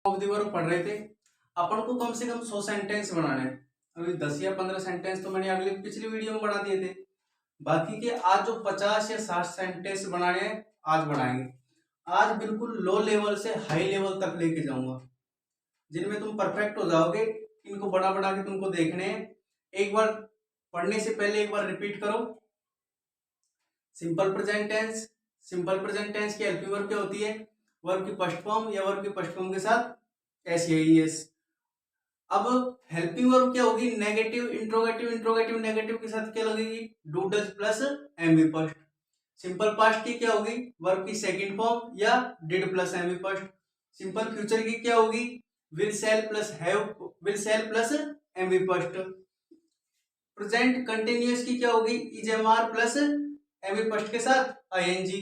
Of the work पढ़ रहे थे। अपन को कम से कम 100 सेंटेंस बनाने हैं। अभी 10 या 15 सेंटेंस तो मैंने अगली पिछली वीडियो में बना दिए थे। बाकी के आज जो 50 या 60 सेंटेंस बनाने हैं आज बनाएंगे। आज बिल्कुल लो लेवल से हाई लेवल तक लेके जाऊंगा, जिनमें तुम परफेक्ट हो जाओगे। इनको बड़ा बड़ा के तुमको देखने हैं। एक बार पढ़ने से पहले एक बार रिपीट करो। Simple present tense. Simple present tense की हेल्पिंग वर्ब क्या होती है? वर्ब की फर्स्ट फॉर्म या वर्ब की फर्स्ट फॉर्म के साथ एस या ईएस। अब हेल्पिंग वर्ब क्या होगी? नेगेटिव, इंट्रोगेटिव, इंट्रोगेटिव नेगेटिव के साथ क्या लगेगी? Do does plus MV first. Simple past की क्या होगी? वर्ब की सेकंड फॉर्म या did plus MV first. Simple future की क्या होगी? Will shall plus have, will shall plus MV first. Present continuous की क्या होगी? इजएमआर प्लस एमवी फर्स्ट के साथ आईएनजी।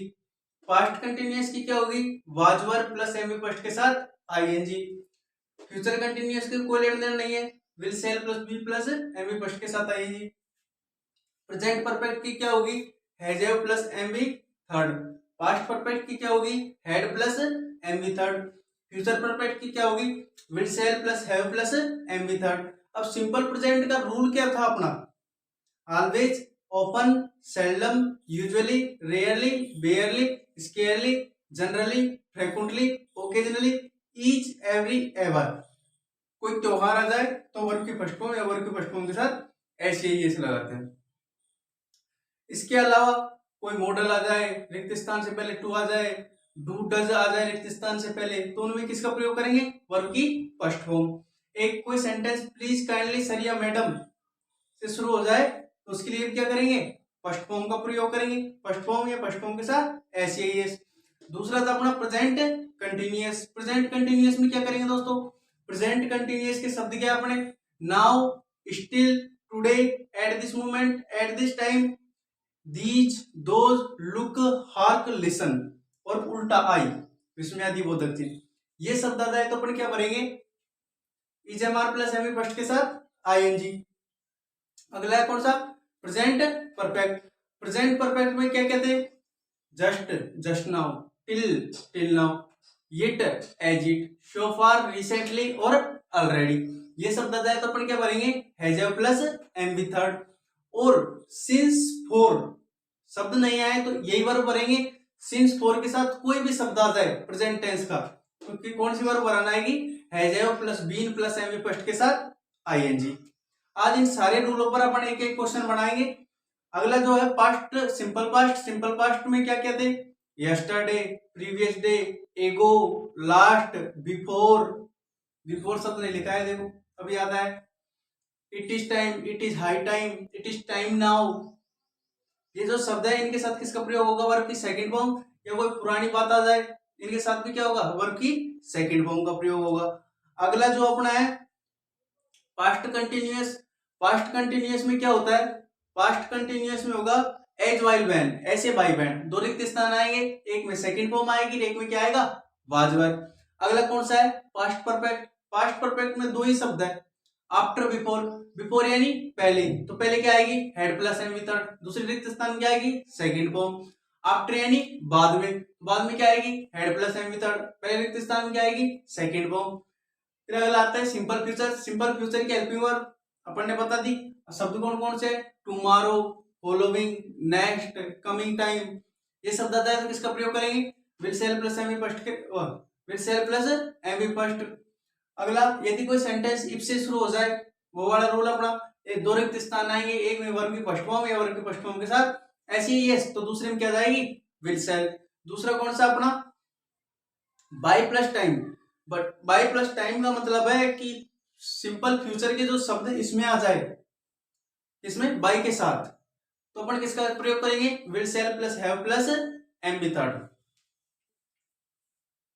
पास्ट कंटिन्यूअस की क्या होगी? Was were plus MV first के साथ आईएनजी। फ्यूचर कंटिन्यूअस की कोई लेन देन नहीं है। Will shall plus be plus MV first के साथ आईएनजी। प्रेजेंट परफेक्ट की क्या होगी? Has have plus MV third. Past perfect की क्या होगी? Had plus MV third. Future perfect की क्या होगी? Will shall plus have plus MV third. अब सिंपल प्रेजेंट का रूल क्या था अपना? Always, often, seldom, usually, rarely, barely, scarcely, generally, frequently, occasionally, each, every, ever। कोई त्योहार आ जाए तो वर्ब की फर्स्ट फॉर्म या वर्ब की फर्स्ट फॉर्म के साथ ऐसे ही ऐसे लगाते हैं। इसके अलावा कोई मॉडल आ जाए, रिक्त स्थान से पहले टू आ जाए, डू डज आ जाए रिक्त स्थान से पहले, तो उनमें किसका प्रयोग करेंगे? वर्ब की फर्स्ट फॉर्म। एक कोई सेंटेंस प्लीज, काइंडली, सर या मैडम से शुरू हो जाए तो उसके लिए क्या करेंगे? फर्स्ट फॉर्म का प्रयोग करेंगे। फर्स्ट फॉर्म या फर्स्ट फॉर्म के साथ एस या एस। दूसरा था अपना प्रेजेंट कंटिन्यूअस। प्रेजेंट कंटिन्यूअस में क्या करेंगे दोस्तों? प्रेजेंट कंटिन्यूअस के शब्द क्या अपने? Now, still, today, at this moment, at this time, these, those, look, hark, listen और उल्टा आई, विस्मयादि बोधक चिन्ह। ये शब्द आ जाए तो अपन क्या करेंगे? इजएमआर प्लस एमवी फर्स्ट के साथ आईएनजी। अगला है कौन सा? Present perfect. प्रेजेंट परफेक्ट में क्या कहते हैं? Just, just now, till, till now, it, as it, so far, recently और ऑलरेडी। ये शब्द आ जाए तो अपन क्या करेंगे? Has have plus MV third. और सिंस फोर शब्द नहीं आए तो यही वर्ब भरेंगे। सिंस फोर के साथ कोई भी शब्द आ जाए प्रेजेंट टेंस का, क्योंकि कौन सी वर्ब बनाना आएगी? Has have plus been plus MV first के साथ आईएनजी। आज इन सारे रूलों पर अपन एक एक क्वेश्चन बनाएंगे। अगला जो है past, simple past. Simple past में क्या कहते हैं? यस्टरडे, प्रीवियस डे, एगो, लास्ट, बिफोर। बिफोर शब्द नहीं लिखा है, देखो अभी याद आया। It is time, it is high time, it is time now. ये जो शब्द है इनके साथ किसका प्रयोग होगा? वर्ब की सेकंड फॉर्म। या कोई पुरानी बात आ जाए इनके साथ भी क्या होगा? वर्ब की सेकंड फॉर्म का प्रयोग होगा। अगला जो अपना है पास्ट कंटिन्यूअस। पास्ट कंटिन्यूअस में क्या होता है? पास्ट कंटिन्यूअस में होगा एज, वाइल, व्हेन, ऐसे, बाय, व्हेन। दो रिक्त स्थान आएंगे, एक में सेकंड फॉर्म आएगी, एक में क्या आएगा? वाज वर। अगला कौन सा है? Past perfect. पास्ट परफेक्ट में दो ही शब्द है, आफ्टर, बिफोर। बिफोर यानी पहले, तो पहले क्या आएगी? Had plus M V. दूसरी रिक्त स्थान क्या आएगी? Second form. आफ्टर यानी बाद में, बाद में क्या आएगी? Had plus M with. पहले रिक्त स्थान में क्या आएगी? Second form. फिर अगला आता है सिंपल फ्यूचर। सिंपल फ्यूचर की हेल्पिंग वर्ब अपन ने बता दी। शब्द कौन कौन से? Tomorrow, following, next, coming time. ये शब्द आता है तो किसका प्रयोग करेंगे? Will shall plus MV first के, will shall plus MV first. अगला, यदि कोई सेंटेंस इफ से शुरू हो जाए, वो वाला रूल अपना, एक दो रिक्त स्थान आएंगे, एक में वर्ब की फर्स्ट फॉर्म या वर्ब की फर्स्ट फॉर्म के साथ ऐसे ही यस, तो दूसरे में क्या जाएगी? Will shall. दूसरा कौन सा अपना? By plus time. But by plus time का मतलब है कि सिंपल फ्यूचर के जो शब्द इसमें आ जाए, इसमें बाय के साथ, तो अपन किसका प्रयोग करेंगे? Will shall plus have plus M B third.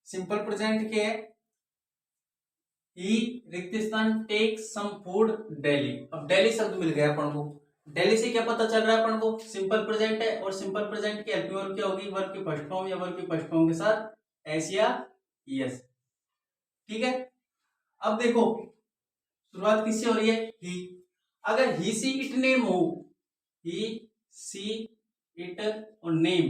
Simple present के ही रिक्त स्थान टेक सम फूड डेली। अब डेली शब्द मिल गया अपन को। डेली से क्या पता चल रहा है अपन को? सिंपल प्रेजेंट है, और सिंपल प्रेजेंट की हेल्पिंग वर्ब क्या होगी? वर्ब की फर्स्ट फॉर्म या वर्ब की फर्स्ट फॉर्म के साथ एस या यस। ठीक है। अब देखो शुरुआत किससे हो रही है? ही। अगर ही सी इट नेम हो, ही सी इट और name,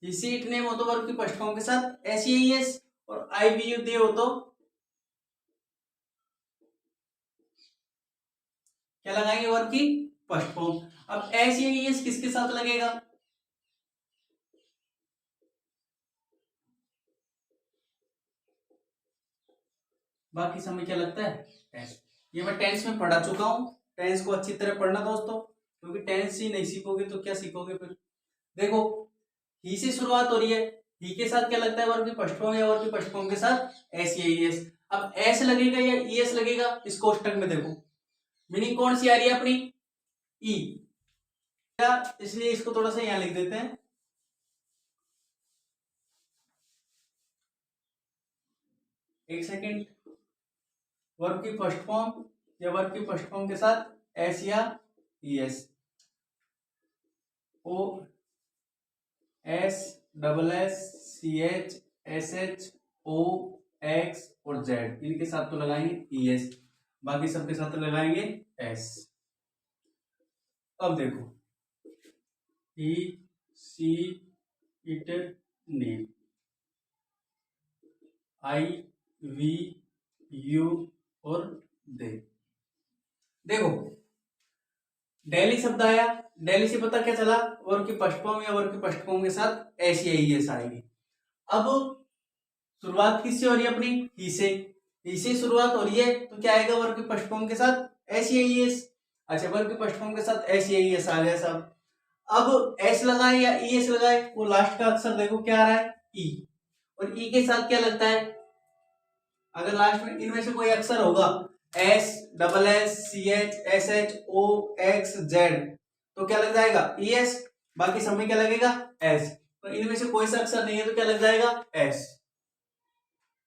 he she it name हो तो वर्ब की फर्स्ट फॉर्म के साथ एस या एस, और आई वी यू दे हो तो क्या लगाएंगे, वर्ब की फर्स्ट फॉर्म। अब एस या एस किसके साथ लगेगा, बाकी समय क्या लगता है टेंस। ये मैं टेंस में पढ़ा चुका हूं, टेंस को अच्छी तरह पढ़ना दोस्तों, क्योंकि टेंस ही नहीं सीखोगे तो क्या सीखोगे फिर। देखो ही से शुरुआत हो रही है, ही के साथ क्या लगता है वर्ब की फर्स्ट फॉर्म, या वर्ब की फर्स्ट फॉर्म के साथ एस या एस। अब एस लगेगा या ईएस लगेगा, इस कोष्टक में देखो मीनिंग कौन सी आ रही है अपनी, ई, इसलिए इसको थोड़ा सा यहां लिख देते हैं। एक सेकेंड, वर्ब की फर्स्ट फॉर्म या वर्ब की फर्स्ट फॉर्म के साथ एस या ES, O S double S C H S H O X और जेड, इनके साथ तो लगाएंगे ईएस, बाकी सबके साथ तो लगाएंगे एस। अब देखो he she it need, I we you और दे। देखो डेली शब्द आया, डेली से पता क्या चला, वर्ब की फर्स्ट फॉर्म या वर्ब की फर्स्ट फॉर्म के साथ एस या ईएस आएगी। अब शुरुआत किससे हो रही है अपनी, ही से, ही से शुरुआत हो रही है तो क्या आएगा वर्ब की फर्स्ट फॉर्म के साथ एस या ईएस। अच्छा वर्ब की फर्स्ट फॉर्म के साथ एस या ईएस आ गया सब। अब एस लगाए या ईएस लगाए, वो लास्ट का अक्षर देखो क्या आ रहा है, ई, और ई के साथ क्या लगता है, अगर लास्ट में इनमें से कोई अक्षर होगा S double S C H S H O X Z, तो क्या लग जाएगा ई एस, बाकी सब में क्या लगेगा एस, तो इनमें से कोई सा अक्षर नहीं है तो क्या लग जाएगा एस,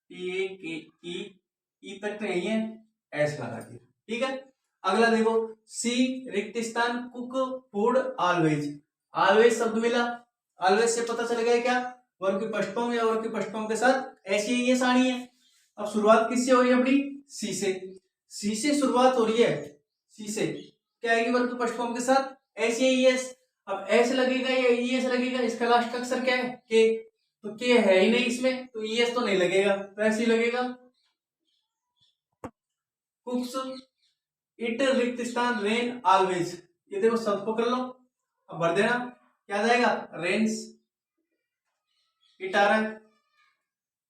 ए के ई तक तो यही है, एस लगा दिया, ठीक है। अगला देखो सी रिक्त स्थान कुक फूड ऑलवेज, ऑलवेज शब्द मिला, ऑलवेज से पता चल गया क्या, वर्ब की फर्स्ट फॉर्म या वर्ब की फर्स्ट फॉर्म के साथ एस या ईएस आनी है। अब शुरुआत किससे हो रही है अपनी, सी से, सी से शुरुआत हो रही है, सी से क्या आएगी वर्ब की फर्स्ट फॉर्म के साथ एस या ईएस। अब एस लगेगा या ईएस लगेगा, इसका लास्ट का अक्षर क्या है के, तो के है ही नहीं इसमें तो ईएस तो नहीं लगेगा, तो ऐसे ही लगेगा कुक्स इट रिक्त स्थान रेन ऑलवेज, ये देखो सब पकड़ लो, अब भर देना क्या आ जाएगा रेन्स, इट आ रहा है।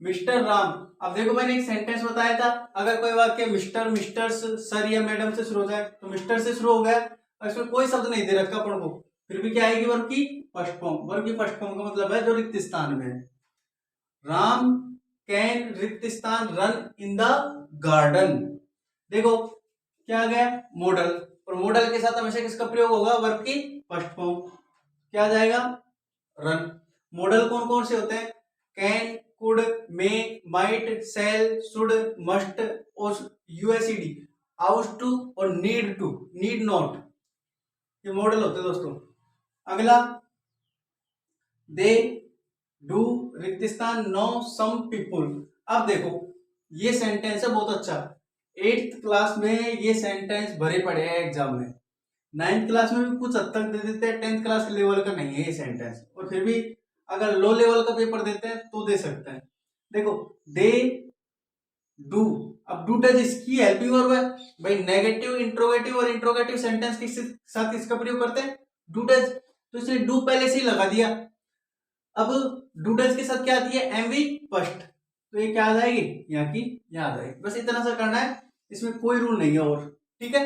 मिस्टर राम, अब देखो मैंने एक सेंटेंस बताया था, अगर कोई वाक्य मिस्टर मिस्टर सर या मैडम से शुरू हो जाए तो मिस्टर से शुरू हो गया और इसमें कोई शब्द नहीं दे रखा अपन को, फिर भी क्या आएगी वर्ब की फर्स्ट फॉर्म, वर्ब की फर्स्ट फॉर्म का मतलब है जो रिक्त स्थान में है। राम कैन रिक्त स्थान रन इन द गार्डन, देखो क्या आ गया मॉडल, और मॉडल के साथ हमेशा किसका प्रयोग होगा वर्ब की फर्स्ट फॉर्म, क्या आ जाएगा रन। मॉडल कौन कौन से होते हैं, can could may might shall should must और यूएसईडी, आउट टू और नीड टू नीड नॉट, ये मॉडल होते हैं दोस्तों। अगला दे डू रिक्त स्थान नो सम पीपुल, अब देखो ये सेंटेंस है बहुत अच्छा, 8th क्लास में ये सेंटेंस भरे पड़े हैं एग्जाम में, 9th क्लास में भी कुछ हद तक दे देते हैं, 10th क्लास लेवल का नहीं है ये सेंटेंस, और फिर भी अगर लो लेवल का पेपर देते हैं तो दे सकते हैं। देखो दे डू, अब डू डज इसकी हेल्पिंग वर्ब है भाई, नेगेटिव इंट्रोगेटिव और इंट्रोगेटिव सेंटेंस के साथ इसका प्रयोग करते हैं डू डज, तो इसने डू पहले से ही लगा दिया। अब डू डज के साथ क्या आती है एमवी फर्स्ट, तो ये क्या आ जाएगी यहाँ की यहाँ आ जाएगी, बस इतना सा करना है, इसमें कोई रूल नहीं है और, ठीक है।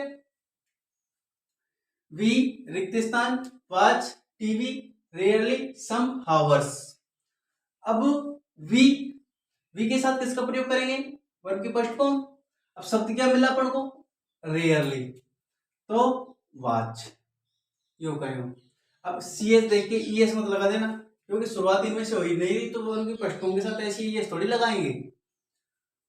वी रिक्त स्थान वॉच टीवी रेयरली सम हावर्स, अब वी, वी के साथ किसका प्रयोग करेंगे वर्ब की फर्स्ट फॉर्म, अब शब्द क्या मिला अपन को रेयरली, तो वॉच यो करें। अब सी एस देख के ई एस मत लगा देना, क्योंकि शुरुआत इनमें से हो ही नहीं रही तो वो उनकी फर्स्ट फॉर्म के साथ ऐसे ई एस थोड़ी लगाएंगे।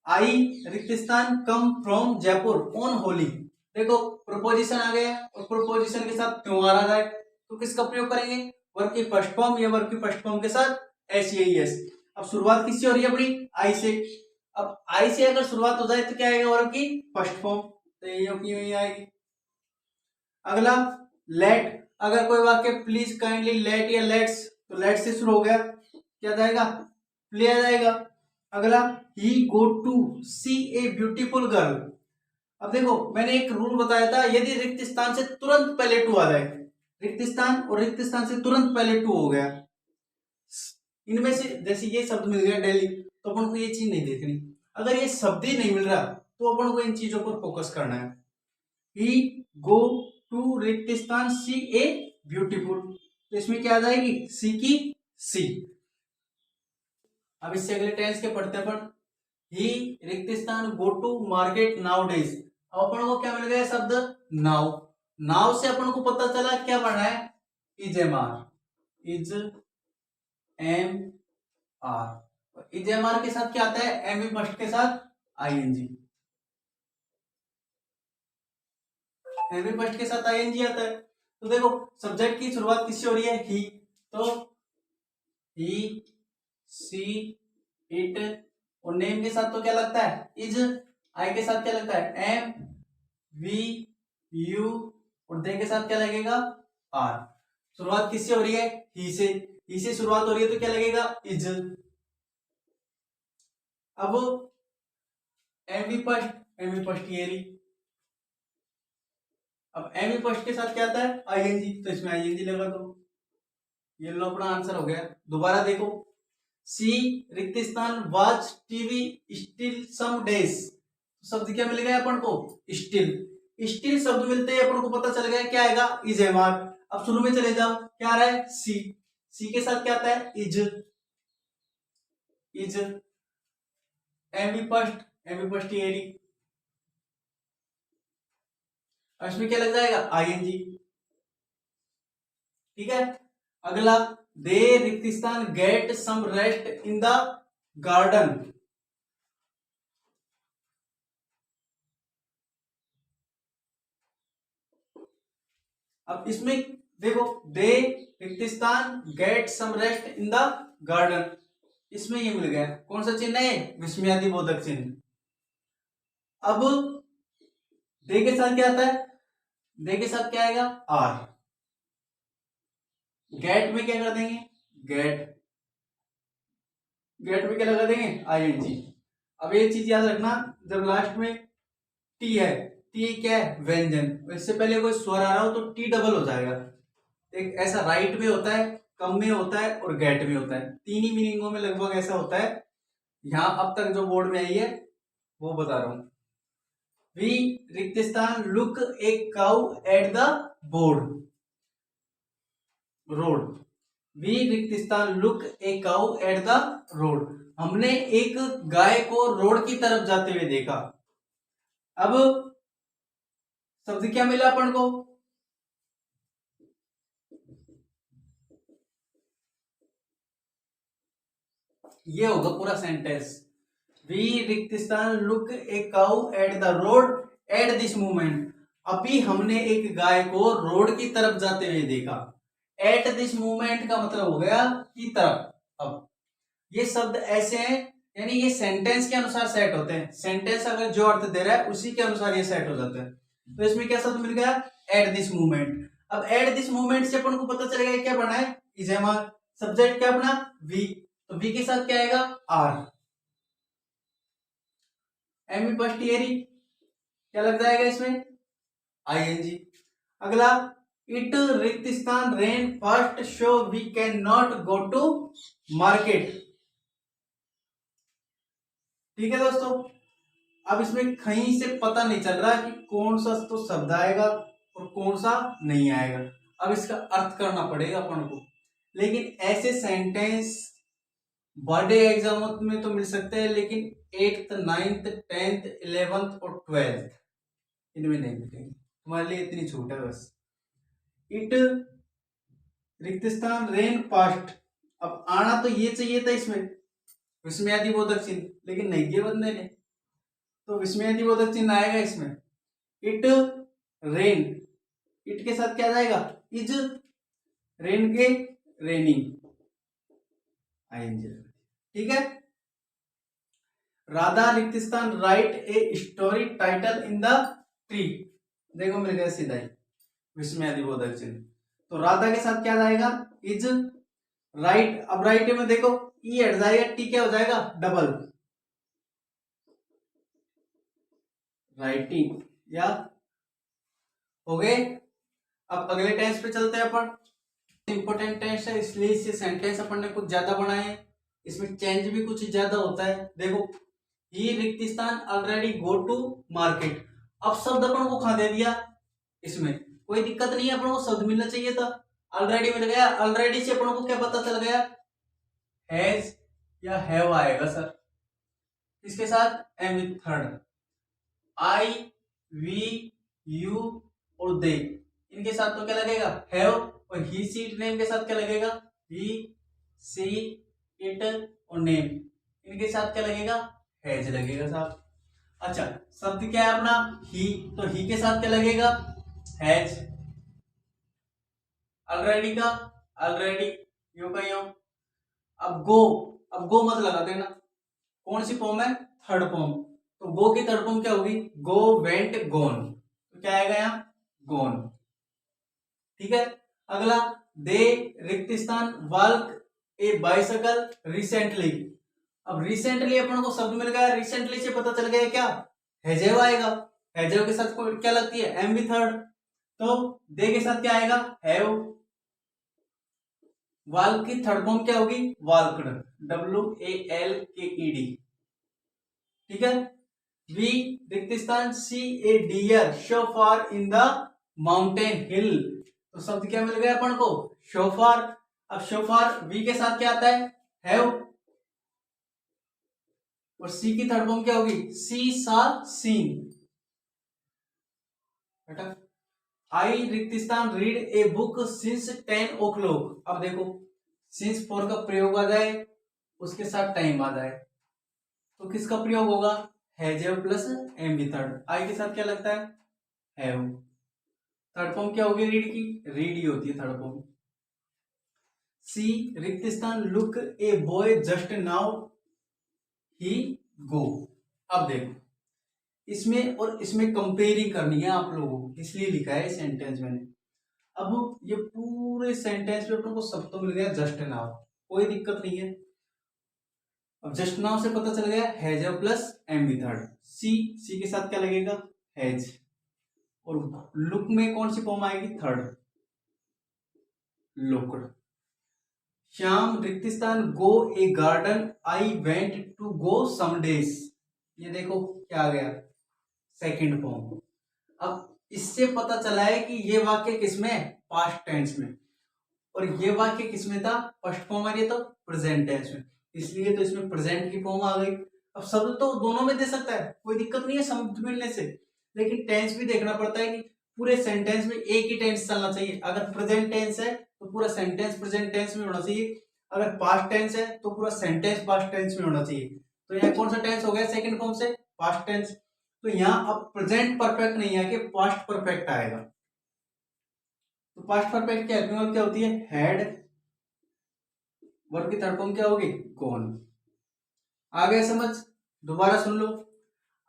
आई रिक्त स्थान come from Jaipur on Holi, देखो प्रोपोजिशन आ गया और प्रोपोजिशन के साथ त्योहार आ जाए तो किसका प्रयोग करेंगे वर्ब की फर्स्ट फॉर्म या वर्ब की फर्स्ट फॉर्म के साथ एस या ई एस। अब शुरुआत किससे हो रही है अपनी आई से, अब आई से अगर शुरुआत हो जाए तो क्या आएगा वर्ब की फर्स्ट फॉर्म, तो यही आएगी। अगला लेट, अगर कोई वाक्य प्लीज काइंडली लेट या लेट्स, तो लेट से शुरू हो गया क्या जाएगा प्ले आ जाएगा, अगला he go to see a beautiful girl. अब देखो मैंने एक रूल बताया था, यदि रिक्त स्थान से तुरंत पहले टू आ जाए, रिक्त स्थान और रिक्त स्थान से तुरंत पहले टू हो गया, इनमें से जैसे ये शब्द मिल गया दिल्ली, तो अपन को ये चीज नहीं देखनी। अगर ये शब्द ही नहीं मिल रहा तो अपन को इन चीजों पर फोकस करना है। ही गो टू रिक्त स्थान सी ए ब्यूटीफुल, तो इसमें क्या आ जाएगी, सी की सी। अब इससे अगले टेंस के पढ़ते अपन, ही रिक्त स्थान go to market nowadays. अब अपन को क्या मिल गया शब्द नाउ, नाउ से अपन को पता चला क्या पढ़ना है, is am are, is am are, is am are के साथ क्या आता है, एम बी फर्स्ट के साथ आईएनजी, एम बी फर्स्ट के साथ आईएनजी आता है। तो देखो सब्जेक्ट की शुरुआत किससे हो रही है, ही, तो ही सी इट, और नेम के साथ तो क्या लगता है इज, आई के साथ क्या लगता है एम वी यू, और दे के साथ क्या लगेगा आर। शुरुआत किससे हो रही है, ही से, ही से शुरुआत हो रही है तो क्या लगेगा इज। अब एम बी फर्स्ट ये रही, अब एम बी फर्स्ट के साथ क्या आता है आईएनजी, तो इसमें आईएनजी लगा दो, ये लो अपना आंसर हो गया। दोबारा देखो, सी रिक्त स्थान watch TV still some days, शब्द क्या मिल गया अपन को स्टिल, स्टिल शब्द मिलते ही अपन को पता चल गया क्या आएगा इज एम आर। अब शुरू में चले जाओ, क्या आ रहा है सी, सी के साथ क्या आता है is, is M V first ये रही, इसमें क्या लग जाएगा आईएनजी, ठीक है। अगला, दे रिक्त स्थान get some rest in the garden, अब इसमें देखो दे रिक्त स्थान get some rest in the garden, इसमें ये मिल गया कौन सा चिन्ह है, विस्मयादि बोधक चिन्ह। अब दे के साथ क्या आता है, दे के साथ क्या आएगा आर, गेट में क्या कर देंगे गेट, गेट में क्या लगा देंगे आईएनजी। अब ये चीज याद रखना, जब लास्ट में टी है, टी क्या है व्यंजन, इससे पहले कोई स्वर आ रहा हो तो टी डबल हो जाएगा। एक ऐसा राइट में होता है, कम में होता है और गेट में होता है, तीन ही मीनिंगों में लगभग ऐसा होता है। यहां अब तक जो बोर्ड में आई है वो बता रहा हूं। वी रिक्त स्थान look a cow at the board road, we रिक्त स्थान look a cow at the road, हमने एक गाय को रोड की तरफ जाते हुए देखा। अब शब्द क्या मिला अपन को, ये होगा पूरा सेंटेंस, वी रिक्त स्थान look a cow at the road at this moment, अभी हमने एक गाय को रोड की तरफ जाते हुए देखा। एट दिस मोमेंट का मतलब हो गया की तरफ। अब ये शब्द ऐसे हैं, यानी ये सेंटेंस के अनुसार सेट होते हैं, सेंटेंस अगर जो अर्थ दे रहा है उसी के अनुसार ये सेट हो जाता है। तो इसमें क्या शब्द मिल गया एट दिस मोमेंट। अब एट दिस मोमेंट से अपन को पता चलेगा क्या बना है इज एम आर, सब्जेक्ट क्या अपना वी, तो वी के साथ क्या आएगा are, M V first year क्या लग जाएगा इसमें आईएनजी। अगला, इट रिक्त स्थान rain first so we can not go to market, ठीक है दोस्तों। अब इसमें कहीं से पता नहीं चल रहा कि कौन सा तो शब्द आएगा और कौन सा नहीं आएगा, अब इसका अर्थ करना पड़ेगा अपन को। लेकिन ऐसे सेंटेंस बड़े एग्जाम में तो मिल सकते हैं, लेकिन 8th 9th 10th 11th और 12th इनमें नहीं मिलेंगे, तुम्हारे लिए इतनी छूट है बस। इट रिक्त स्थान रेन पास्ट, अब आना तो ये चाहिए था इसमें विस्मयादि बोधक चिन्ह, लेकिन नहीं दिए बंदे ने, तो विस्मयादि बोधक चिन्ह आएगा इसमें। इट रेन, इट के साथ क्या जाएगा इज, रेन के रेनिंग आईएनजी, ठीक है। राधा रिक्त स्थान write a story title in the tree, देखो मिल गया सीधा ही विस्मयादि बोधक चिन्ह। तो राधा के साथ क्या जाएगा इज, राइट। अब राइट में देखो ई हट जाएगा, टी क्या हो जाएगा डबल, राइटिंग, या हो गए। अब अगले टेंस पे चलते हैं अपन। इंपॉर्टेंट टेंस है इसलिए इसे सेंटेंस अपन ने कुछ ज्यादा बनाए हैं, इसमें चेंज भी कुछ ज्यादा होता है। देखो, ही रिक्तिस्तान ऑलरेडी गो टू मार्केट। अब शब्द अपन को कहा दे दिया, इसमें कोई दिक्कत नहीं है, अपन को शब्द मिलना चाहिए था, ऑलरेडी मिल गया। ऑलरेडी से अपन को क्या पता चल गया, हैज या हैव आएगा सर, इसके साथ M V third. I, we, you और दे, इनके साथ तो क्या लगेगा, हैव। और ही सी इट नेम के साथ क्या लगेगा, ही सी इट और नेम, इनके साथ क्या लगेगा, हैज लगेगा साहब। अच्छा, शब्द क्या है अपना, ही, तो ही के साथ क्या लगेगा, हैज। ऑलरेडी का ऑलरेडी, यू का यू। अब गो, अब गो मत लगा देना, कौन सी फॉर्म है, थर्ड फॉर्म। तो गो की थर्ड फॉर्म क्या होगी, गो, वेंट, गोन, तो क्या आएगा यहाँ, गोन। ठीक है। अगला, दे रिक्त स्थान वर्क ए बाइसाइकिल रिसेंटली। अब रिसेंटली अपन को शब्द मिल गया, रिसेंटली से पता चल गया क्या, हैजेव आएगा। हैजेव के साथ क्या लगती है, एम भी थर्ड, तो दे के साथ क्या आएगा, हैव। वाल्क की थर्ड फॉर्म क्या होगी, वाल्कड, WALKED। ठीक है। वी रिक्त स्थान see a deer show far in the mountain hill, तो शब्द क्या मिल गया अपन को, शोफार। अब शोफार वी के साथ क्या आता है, हैव, और सी की थर्ड फॉर्म क्या होगी, सी सा सीन। बेटा, आई रिक्त स्थान read a book since 10 o'clock। अब देखो, सिंस फोर का प्रयोग आ जाए, उसके साथ टाइम आ जाए, तो किसका प्रयोग होगा, have plus M B third. I के साथ क्या लगता है, हैव। थर्ड फॉर्म क्या होगी रीड की, रीड ही होती है थर्ड फॉर्म। सी रिक्त स्थान look a boy just now he go. अब देखो, इसमें और इसमें कंपेयरिंग करनी है आप लोगों को, इसलिए लिखा है सेंटेंस मैंने। अब ये पूरे सेंटेंस में अपन को सब तो मिल गया जस्ट नाउ, कोई दिक्कत नहीं है। अब जस्ट नाउ से पता चल गया has plus M B third. She के साथ क्या लगेगा, हैज। और लुक में कौन सी फॉर्म आएगी, थर्ड, लुक्ड। श्याम रिक्त स्थान go a garden I went to go some days, ये देखो क्या आ गया, सेकंड फॉर्म। अब इससे पता चला है कि ये वाक्य किसमें, पास्ट टेंस में, और ये वाक्य किसमें था, फर्स्ट फॉर्म आ रही है तो प्रेजेंट टेंस में, इसलिए तो इसमें प्रेजेंट की फॉर्म आ गई। अब शब्द तो दोनों में दे सकता है, कोई दिक्कत नहीं है शब्द मिलने से, लेकिन टेंस भी देखना पड़ता है कि पूरे सेंटेंस में एक ही टेंस चलना चाहिए। अगर प्रेजेंट टेंस है तो पूरा सेंटेंस प्रेजेंट टेंस में होना चाहिए, अगर पास्ट टेंस है तो पूरा सेंटेंस पास्ट टेंस में होना चाहिए। तो यहाँ कौन सा टेंस हो गया, सेकंड फॉर्म से पास्ट टेंस। तो यहाँ अब प्रेजेंट परफेक्ट नहीं है कि पास्ट परफेक्ट आएगा। तो पास्ट परफेक्ट की हेल्पिंग वर्ब क्या होती है, हैड, वर्ब की थर्ड फॉर्म क्या होगी, गॉन। आ गया समझ, दोबारा सुन लो।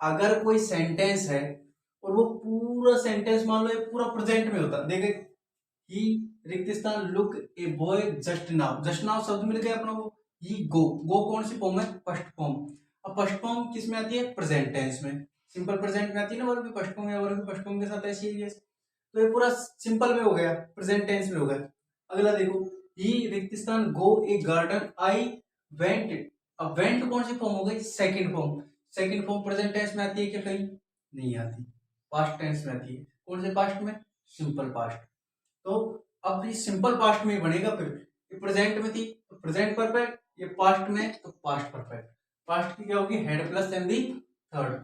अगर कोई सेंटेंस है और वो पूरा सेंटेंस मान लो पूरा प्रेजेंट में होता, देखे, ही रिक्त स्थान look a boy just now, just now शब्द मिल गया अपना को, ही गो, गो कौन सी फॉर्म है, फर्स्ट फॉर्म। अब फर्स्ट फॉर्म किस में आती है, प्रेजेंट टेंस में, सिंपल प्रेजेंट में आती है ना, वर्ब की फर्स्ट फॉर्म या वर्ब की फर्स्ट फॉर्म के साथ ऐसी ही है। तो ये पूरा सिंपल में हो गया, प्रेजेंट टेंस में हो गया। अगला देखो, ही रिक्त स्थान go a garden I went. अब वेंट कौन सी फॉर्म हो गई, second form. Second form present tense में आती है क्या, कहीं नहीं आती, पास्ट टेंस में आती है। कौन से पास्ट में, सिंपल पास्ट। तो अब ये सिंपल पास्ट में ही बनेगा, फिर ये प्रेजेंट में थी तो प्रेजेंट परफेक्ट, ये पास्ट में तो पास्ट परफेक्ट। पास्ट की क्या होगी, had plus M the third.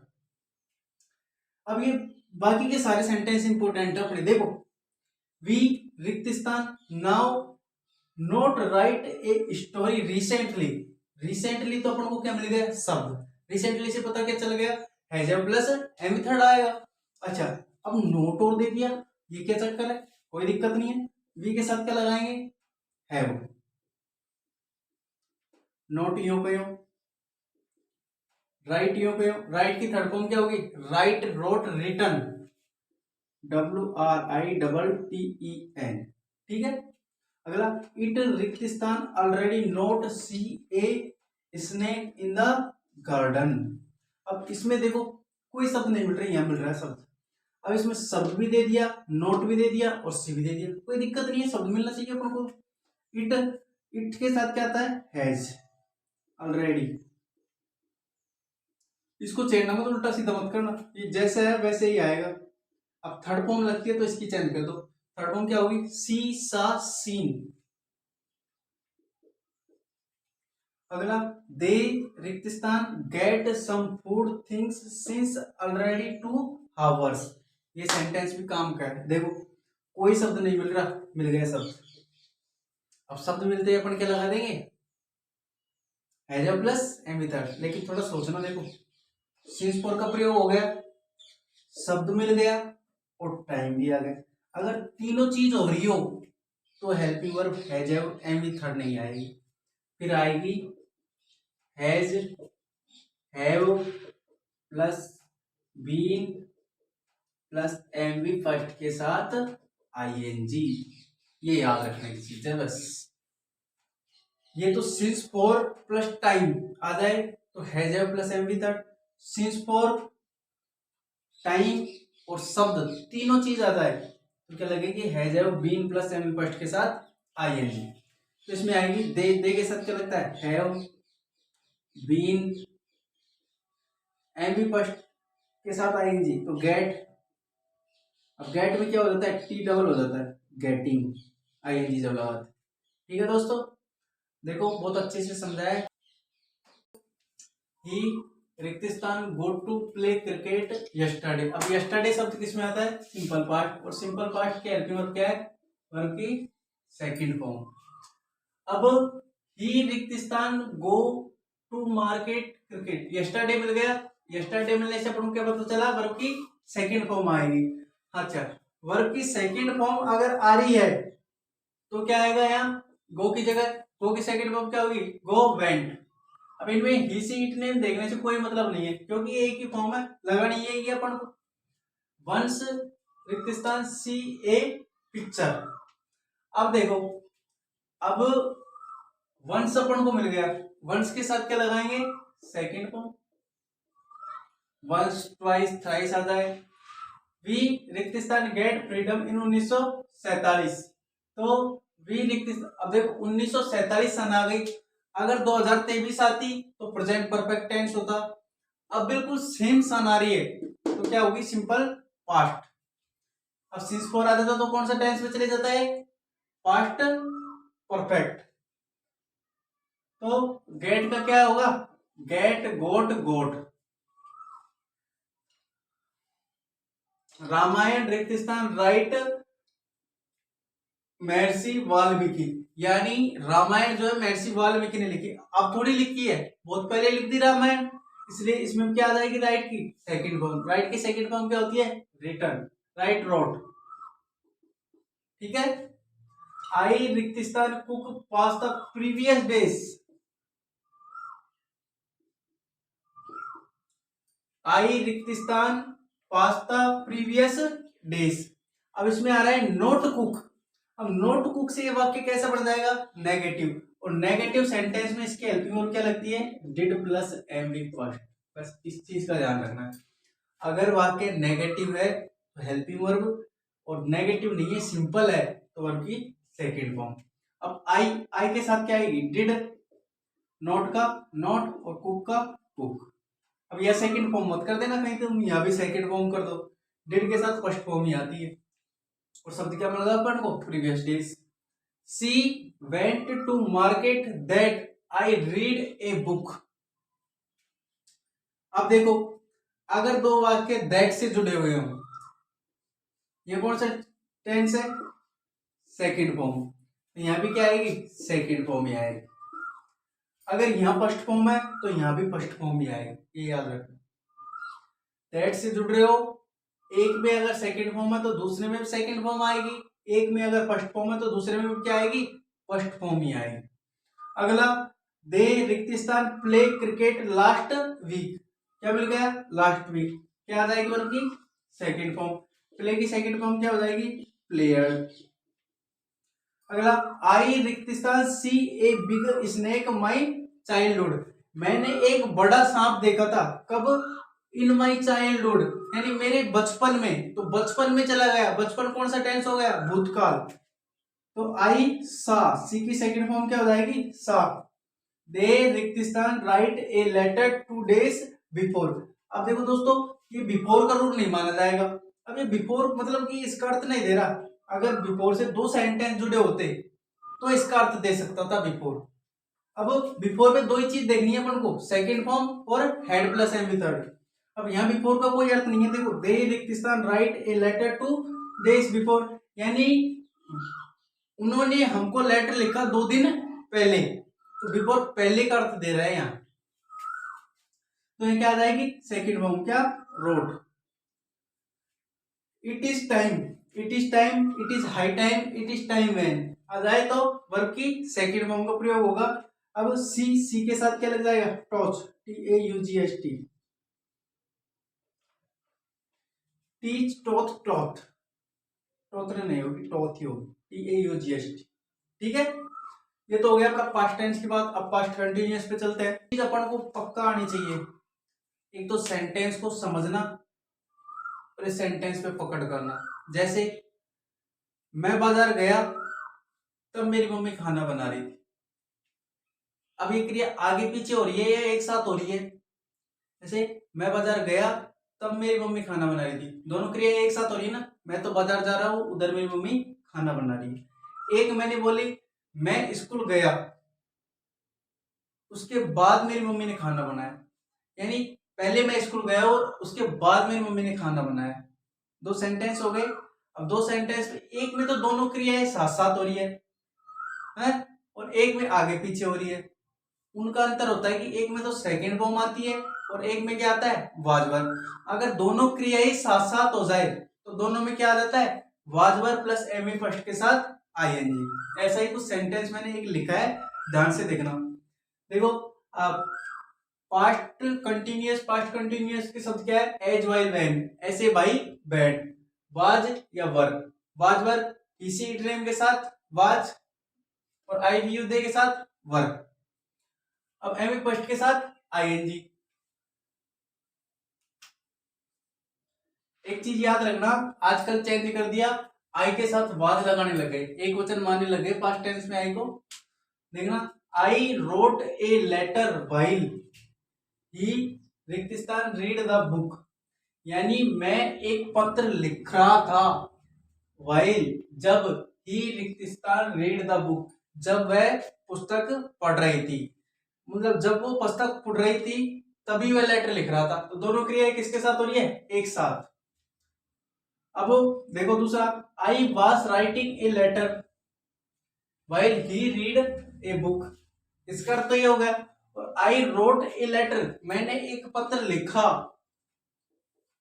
अब ये बाकी के सारे सेंटेंस इंपोर्टेंट है अपने, देखो, वी रिक्त स्थान now note right a story recently. Recently तो अपन को क्या मिल गया, शब्द, रिसेंटली से पता क्या चल गया, हैज प्लस एम थर्ड आएगा। अच्छा, अब नोट और दे दिया, ये क्या चक्कर है, कोई दिक्कत नहीं है, वी के साथ क्या लगाएंगे, हैव। नोट यो पे यो, राइट यो पे यो, राइट की थर्ड फॉर्म क्या होगी, राइट, रोट, रिटन, WRITTEN। ठीक है। अगला, इट रिक्त स्थान already not see a snake in the garden. अब इसमें देखो कोई शब्द नहीं मिल रहा है, यहाँ मिल रहा है शब्द। अब इसमें शब्द भी दे दिया, नोट भी दे दिया और सी भी दे दिया, कोई दिक्कत नहीं है, शब्द मिलना चाहिए अपन को। इट, इट के साथ क्या आता है, हैज, ऑलरेडी। इसको छेड़ना मत, उल्टा सीधा मत करना, ये जैसे है वैसे ही आएगा। अब थर्ड फॉर्म लगती है तो इसकी चेंज कर दो। थर्ड फॉर्म क्या होगी, सी सा सीन। अगला, दे रिक्त स्थान get some food things since already 2 hours. ये सेंटेंस भी काम का है। देखो कोई शब्द नहीं मिल रहा, मिल गया शब्द। अब शब्द मिलते ही अपन क्या लगा देंगे, हैज प्लस एम विथ। लेकिन थोड़ा सोचना, देखो सिंस फॉर का प्रयोग हो गया, शब्द मिल गया और टाइम भी आ गया। अगर तीनों चीज हो रही हो तो helping verb has M V नहीं आएगी, फिर आएगी has, have plus been plus M V first के साथ आईएनजी। ये याद रखने की चीज है बस। ये तो सिंस फॉर प्लस टाइम आ जाए तो has have plus M V third, since for time और शब्द तीनों चीज आ जाए तो क्या लगेगी, has have been plus M V first के साथ आईएनजी। तो इसमें आएगी दे के साथ क्या लगता है, have been M V first के साथ आईएनजी तो गेट। अब गेट में क्या हो जाता है, टी डबल हो जाता है, गेटिंग, आईएनजी जब लगा। ठीक है दोस्तों, देखो बहुत अच्छे से समझाया। ही रिक्त स्थान go to play cricket yesterday. अब यस्टरडे शब्द किसमें आता है, सिंपल पास्ट, और सिंपल पास्ट के हेल्पिंग वर्ब क्या है, वर्ब की सेकंड फॉर्म। अब ही रिक्त स्थान go to market cricket, yesterday मिल गया, यस्टरडे मिलने से अपन को क्या पता चला, वर्ब की सेकंड फॉर्म आएगी। अच्छा, वर्ब की सेकंड फॉर्म अगर आ रही है तो क्या आएगा, यहाँ गो की जगह, गो की सेकंड फॉर्म क्या होगी, गो वेंट। अब इनमें ही सी इट नेम देखने से कोई मतलब नहीं है क्योंकि एक ही फॉर्म है, लगानी है अपन को। वंस रिक्त स्थान सी ए पिक्चर। अब देखो, अब वंस अपन को मिल गया, वंस के साथ क्या लगाएंगे, second form, once twice thrice आ जाए। वी रिक्त स्थान गेट फ्रीडम इन 1947, तो वी रिक्त, अब देखो 1947 सन आ गई, अगर 2023 आती तो प्रेजेंट परफेक्ट टेंस होता। अब बिल्कुल सेम सन आ रही है तो क्या होगी, सिंपल पास्ट। अब सिंस फोर आ जाता तो कौन सा टेंस में चले जाता है, पास्ट परफेक्ट। तो गेट का क्या होगा, गेट गोट गोट। रामायण रिक्त स्थान राइट महर्षि वाल्मीकि, यानी रामायण जो है महर्षि वाल्मीकि ने लिखी, अब थोड़ी लिखी है, बहुत पहले लिख दी रामायण, इसलिए इसमें क्या आ जाएगी, राइट की सेकंड फॉर्म। राइट की सेकंड फॉर्म क्या होती है, रिटन, राइट रोट। ठीक है। आई रिक्त स्थान कुक पास्ता प्रीवियस डेज, आई रिक्त स्थान पास्ता प्रीवियस डेज। अब इसमें आ रहा है नोट कुक। अब नोट कुक से ये वाक्य कैसा बन जाएगा, नेगेटिव, और नेगेटिव सेंटेंस में इसकी हेल्पिंग वर्ब क्या लगती है, did plus M V first. बस इस चीज का ध्यान रखना है, अगर वाक्य नेगेटिव है तो हेल्पिंग वर्ब, और नेगेटिव नहीं है सिंपल है तो वर्ब की सेकंड फॉर्म। अब आई, आई के साथ क्या आएगी, डिड, नोट का नोट और कुक का कुक। अब यह सेकंड फॉर्म मत कर देना कहीं, तुम यहां भी सेकंड फॉर्म कर दो, डिड के साथ फर्स्ट फॉर्म ही आती है। और शब्द क्या मिला अपन को, previous days. She went to market that I read a book. अब देखो, अगर दो वाक्य दैट से जुड़े हुए हों, ये कौन सा टेंस है, सेकंड फॉर्म, यहां भी क्या आएगी, सेकंड फॉर्म ही आएगी। अगर यहां फर्स्ट फॉर्म है तो यहां भी फर्स्ट फॉर्म ही आएगी, ये याद रखना। दैट से जुड़ रहे हो, एक में अगर सेकंड फॉर्म है तो दूसरे में भी सेकंड फॉर्म आएगी, एक में अगर फर्स्ट फॉर्म है तो दूसरे में भी क्या आएगी, फर्स्ट फॉर्म ही आएगी। अगला, दे रिक्त स्थान प्ले क्रिकेट लास्ट वीक, क्या मिल गया, लास्ट वीक, क्या आ जाएगी वर्ब की सेकंड फॉर्म, प्ले की सेकंड फॉर्म क्या हो जाएगी, प्लेयर। अगला, आई रिक्त स्थान see a big snake my childhood, मैंने एक बड़ा सांप देखा था। कब? इन माई चाइल्डहुड, यानी मेरे बचपन में। तो बचपन में चला गया, बचपन कौन सा टेंस हो गया? भूतकाल। तो आई सा, सी की सेकंड फॉर्म क्या हो जाएगी? सा। दे रिक्तिस्तान write a letter 2 days before. अब देखो दोस्तों, ये बिफोर का रूल नहीं माना जाएगा। अब ये बिफोर मतलब कि इसका अर्थ नहीं दे रहा। अगर बिफोर से दो सेंटेंस जुड़े होते तो इसका अर्थ दे सकता था बिफोर। अब बिफोर में दो ही चीज देखनी है अपन को, सेकंड फॉर्म और हेड प्लस एम भी थर्ड। अब यहाँ बिफोर का कोई अर्थ नहीं है। देखो, दे रिक्तिस्तान write a letter 2 days before, यानी उन्होंने हमको लेटर लिखा 2 दिन पहले। तो बिफोर पहले का अर्थ दे रहे हैं यहाँ। तो ये क्या आ जाएगी? सेकंड फॉर्म क्या? Road. It is time, it is time, it is high time, it is time when आ जाए तो वर्ब की सेकंड फॉर्म का प्रयोग होगा। अब सी के साथ क्या लग जाएगा? टॉच, TAUGHT। Teach, taught, taught, taught नहीं होगी, टॉथ ही होगी, TAUGHT। ठीक है, ये तो हो गया आपका पास्ट टेंस की बात। अब पास्ट कंटिन्यूअस पे चलते हैं। चीज अपन को पक्का आनी चाहिए, एक तो सेंटेंस को समझना और इस सेंटेंस पे पकड़ करना। जैसे मैं बाजार गया तब मेरी मम्मी खाना बना रही थी। अब ये क्रिया आगे पीछे हो रही है या एक साथ हो रही है? जैसे मैं बाजार गया तब मेरी मम्मी खाना बना रही थी, दोनों क्रिया एक साथ हो रही है ना। मैं तो बाजार जा रहा हूं, उधर मेरी मम्मी खाना बना रही है। एक मैंने बोली मैं स्कूल गया, उसके बाद मेरी मम्मी ने खाना बनाया, यानी पहले मैं स्कूल गया और उसके बाद मेरी मम्मी ने खाना बनाया। दो सेंटेंस हो गए। अब दो सेंटेंस में एक में तो दोनों क्रियाएं साथ साथ हो रही है और एक में आगे पीछे हो रही है। उनका अंतर होता है कि एक में तो सेकंड फॉर्म आती है और एक में क्या आता है? Was verb. अगर दोनों क्रियाएं साथ साथ हो जाए तो दोनों में क्या आ जाता है? Was verb plus M first के साथ आईएनजी। ऐसा ही कुछ सेंटेंस मैंने एक लिखा है, ध्यान से देखना। देखो, पास्ट कंटिन्यूअस के शब्द क्या है? एज, वाइल, व्हेन, ऐसे, बाई, बैड। वाज या वर्ब, वाज वर्ब इसी इटरेम के साथ वाज और आई वी यू दे के साथ वर्ब। अब एम फर्स्ट के साथ आईएनजी। एक चीज याद रखना, आजकल चेंज कर दिया, आई के साथ वाज लगाने लगे, एक वचन मानने लगे पास्ट टेंस में आई को। देखना, I wrote a letter while he रिक्तिस्तान रीड द बुक, यानी मैं एक पत्र लिख रहा था, व्हाइल जब, ही रिक्तिस्तान रीड द बुक जब वह पुस्तक पढ़ रही थी, मतलब जब वो पुस्तक पढ़ रही थी तभी वह लेटर लिख रहा था। तो दोनों क्रिया किसके साथ हो रही है? एक साथ। अब देखो दूसरा, I was writing a letter while he read a book, इसका अर्थ तो ये हो गया। और आई रोट ए लेटर, मैंने एक पत्र लिखा,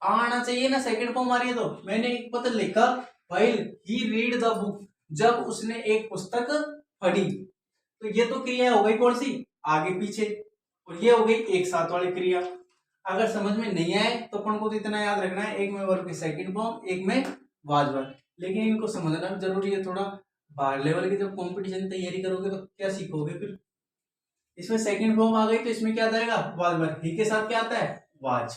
आना चाहिए ना, सेकंड फॉर्म आ रही है तो मैंने एक पत्र लिखा, while he read the book जब उसने एक पुस्तक पढ़ी। तो ये तो क्रिया हो गई कौन सी? आगे पीछे। और ये हो गई एक साथ वाली क्रिया। अगर समझ में नहीं आए तो अपन को तो इतना याद रखना है, एक में वर्ब की सेकंड फॉर्म, एक में वाज वर्ब। लेकिन इनको समझना भी जरूरी है थोड़ा। बाहर लेवल की जब कंपटीशन तैयारी करोगे तो क्या सीखोगे फिर? इसमें सेकंड फॉर्म आ गई तो इसमें क्या आ जाएगा? Was verb. ही के साथ क्या आता है? वाज।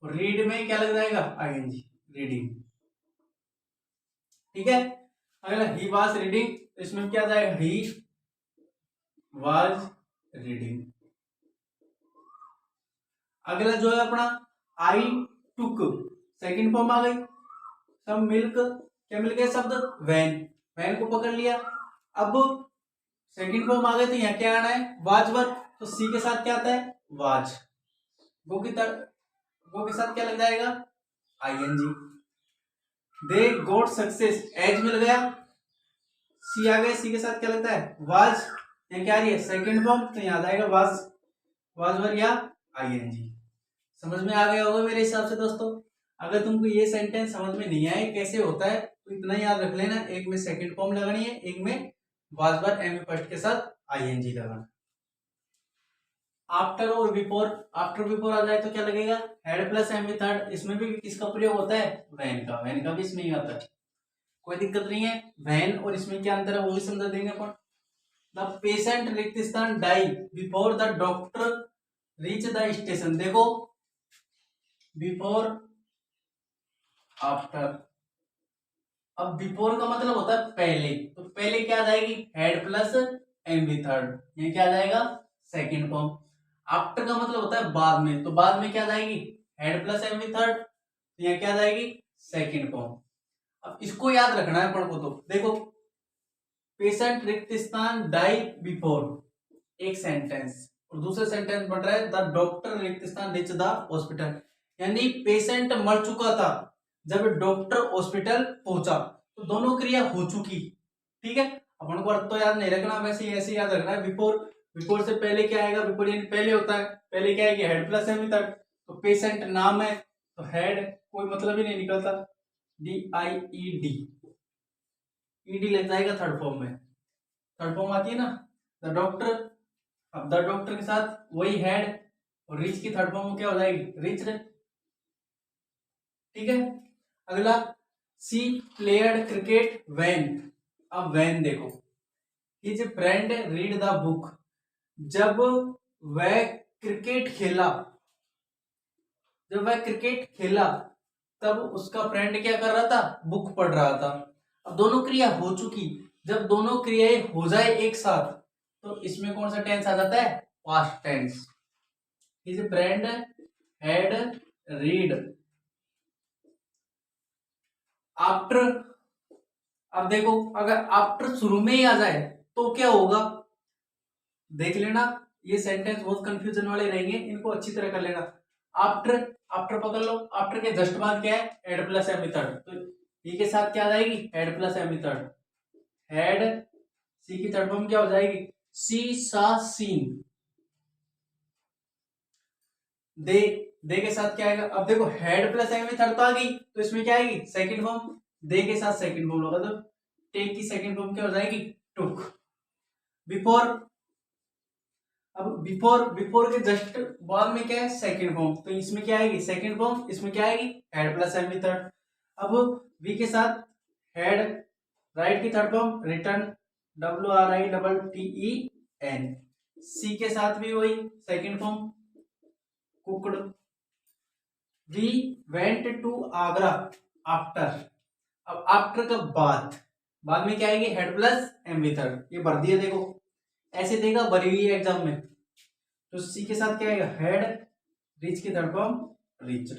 और रीड में क्या लग जाएगा? I N G, reading. ठीक है, अगला ही वाज रीडिंग, तो इसमें क्या आ जाएगा? He was reading. अगला जो है अपना आई टुक, सेकंड फॉर्म आ गई। सब मिल्क, क्या मिल गया शब्द? वैन, वैन को पकड़ लिया। अब सेकंड फॉर्म आ गए तो यहाँ क्या आना है? Was verb. तो सी के साथ क्या आता है? वाज। गो के साथ क्या लग जाएगा? ING. They got success, as मिल गया, सी आ गया, सी के साथ क्या लगता है? वाज। यहाँ क्या आ रही है? सेकंड फॉर्म, तो यहाँ आ जाएगा वाज, वाज वर्ब या आईएनजी। समझ में आ गया होगा मेरे हिसाब से दोस्तों। अगर तुमको ये सेंटेंस समझ में नहीं आए कैसे होता है तो इतना याद रख लेना, एक में सेकंड फॉर्म लगानी है, एक में वाज वर्ब एम फर्स्ट के साथ आईएनजी लगाना। आफ्टर और बिफोर, आफ्टर बिफोर आ जाए तो क्या लगेगा? Had plus M third. इसमें भी किसका प्रयोग होता है? वैन का, वैन का भी इसमें ही आता है, कोई दिक्कत नहीं है। वैन और इसमें क्या अंतर है वो भी समझा देंगे अपन। द पेशेंट रिक्त स्थान die before the doctor reach the station. देखो बिफोर आफ्टर, अब बिफोर का मतलब होता है पहले, तो पहले क्या आ जाएगी had plus M V third, ये क्या आ जाएगा सेकेंड फॉर्म। आफ्टर का मतलब होता है बाद में, तो बाद में क्या आ जाएगी had plus M V third, तो ये क्या आ जाएगी सेकेंड फॉर्म। अब इसको याद रखना है अपन को, तो देखो पेशेंट रिक्त स्थान डाई बिफोर एक सेंटेंस, और दूसरे सेंटेंस बन रहा है द डॉक्टर रिक्त स्थान रीच द हॉस्पिटल, यानी पेशेंट मर चुका था जब डॉक्टर हॉस्पिटल पहुंचा, तो दोनों क्रिया हो चुकी। ठीक है, अपन को अर्थ तो याद नहीं रखना, वैसे ही ऐसे याद रखना है। बिफोर, बिफोर से पहले क्या आएगा, बिफोर यानी पहले होता है, पहले क्या आएगी हेड प्लस एम तक, तो पेशेंट नाम है तो हेड कोई मतलब ही नहीं निकलता, DIED, ईडी लग जाएगा थर्ड फॉर्म में, थर्ड फॉर्म आती है ना द डॉक्टर, अब द डॉक्टर के साथ वही हेड, और रिच की थर्ड फॉर्म क्या हो जाएगी रिच। ठीक है, अगला सी प्लेयर्ड क्रिकेट वैन। अब वैन देखो, his friend read the book, जब वह क्रिकेट खेला, जब वह क्रिकेट खेला तब उसका फ्रेंड क्या कर रहा था बुक पढ़ रहा था। अब दोनों क्रिया हो चुकी, जब दोनों क्रियाएं हो जाए एक साथ तो इसमें कौन सा टेंस आ जाता है past tense. His friend had read after. अब देखो अगर आफ्टर शुरू में ही आ जाए तो क्या होगा, देख लेना, ये सेंटेंस बहुत कंफ्यूजन वाले रहेंगे, इनको अच्छी तरह कर लेना। आफ्टर, आफ्टर पकड़ लो, आफ्टर के जस्ट बाद क्या है हेड प्लस एम थर्ड, तो ये के साथ क्या आ जाएगी had plus M third, had see की थर्ड फॉर्म क्या हो जाएगी सी सा सीन, दे, दे के साथ क्या आएगा, अब देखो हेड प्लस एम थर्ड तो आ गई, तो इसमें क्या आएगी सेकंड फॉर्म, दे के साथ सेकंड फॉर्म होगा, तो टेक की सेकंड फॉर्म क्या हो जाएगी टुक। बिफोर, अब बिफोर, बिफोर के जस्ट बाद में क्या है सेकंड फॉर्म, तो इसमें क्या आएगी सेकंड फॉर्म, इसमें क्या आएगी हेड प्लस एम थर्ड। अब वी के साथ हेड, राइट की third form written, WRITTEN, C के साथ भी वही second form cooked. We went to Agra after, अब आफ्टर का बाद, बाद में क्या आएगी हेड प्लस एम थर्ड, ये भर दिया देखो, ऐसे देगा भरी हुई है एग्जाम में, तो सी के साथ क्या आएगा हेड, रिच की थर्ड फॉर्म रिच।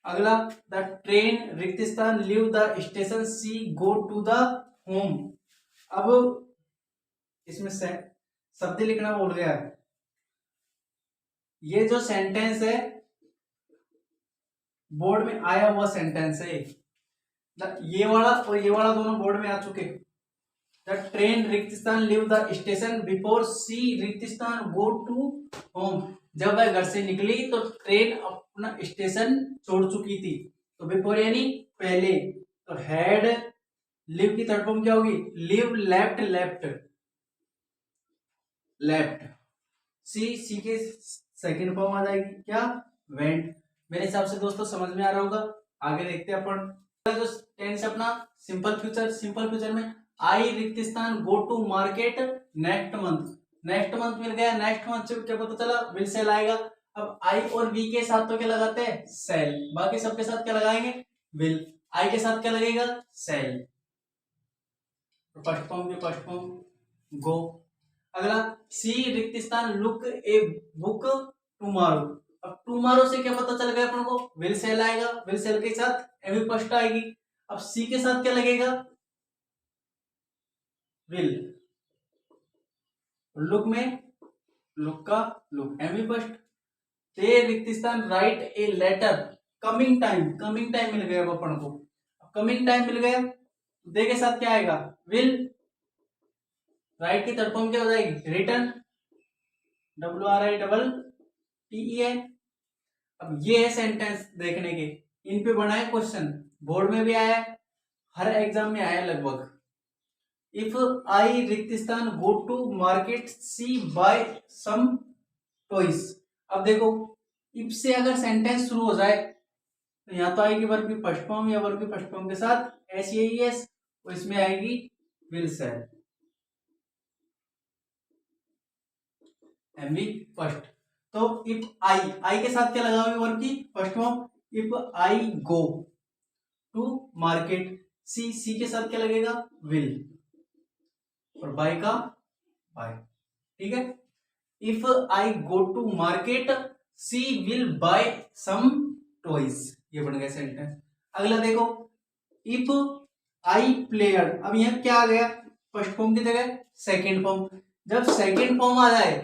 अगला द ट्रेन रिक्त स्थान leave the station she go to the home. अब इसमें शब्द लिखना भूल गया, ये जो सेंटेंस है बोर्ड में आया हुआ सेंटेंस है, ये वाला और ये वाला दोनों बोर्ड में आ चुके। द ट्रेन रिक्त स्थान लीव द स्टेशन बिफोर सी रिक्त स्थान गो टू होम, जब वह घर से निकली तो ट्रेन अपना स्टेशन छोड़ चुकी थी, तो बिफोर यानी पहले, तो हैड, लिव की थर्ड फॉर्म क्या होगी लिव, लेफ्ट लेफ्ट लेफ्ट, सी के सेकंड फॉर्म आ जाएगी क्या वेंट। मेरे हिसाब से दोस्तों समझ में आ रहा होगा, आगे देखते हैं अपन। जो टेंस अपना सिंपल फ्यूचर, सिंपल फ्यूचर में आई रिक्त स्थान go to market next month, next month मिल गया, नेक्स्ट मंथ से क्या पता चला विल सेल आएगा। अब आई और वी के साथ तो क्या लगाते हैं सेल, बाकी सबके साथ क्या लगाएंगे विल, आई के साथ क्या लगेगा सेल, तो फर्स्ट फॉर्म के फर्स्ट फॉर्म गो। अगला सी रिक्त स्थान लुक ए बुक टुमारो, अब टुमारो से क्या पता चल गया अपन को विल सेल आएगा, विल सेल के साथ एमी फर्स्ट आएगी। अब सी के साथ क्या लगेगा विल, लुक में लुक का लुक एमी फर्स्ट। ते रिक्त स्थान write a letter coming time, coming time मिल गया अपन को, कमिंग टाइम मिल गया, दे के साथ क्या आएगा विल, राइट की थर्ड फॉर्म क्या हो जाएगी रिटर्न, WRITTEN। अब ये है सेंटेंस देखने के, इन पे बना है क्वेश्चन, बोर्ड में भी आया है, हर एग्जाम में आया लगभग। इफ आई रिक्त स्थान go to market she buy some toys, अब देखो इफ से अगर सेंटेंस शुरू हो जाए तो यहाँ तो आएगी वर्ब की फर्स्ट फॉर्म या वर्ब की फर्स्ट फॉर्म के साथ SES, और इसमें आएगी will shall. M V first. तो इफ आई के साथ क्या लगा हुआ वर्ब की first form, if I go to market, she के साथ क्या लगेगा विल, और बाय का बाय। ठीक है, if I go to market she will buy some toys, ये बन गया सेंटेंस। अगला देखो, इफ आई प्लेयर, अब यहां क्या आ गया फर्स्ट फॉर्म की जगह सेकेंड फॉर्म। जब सेकेंड फॉर्म आ जाए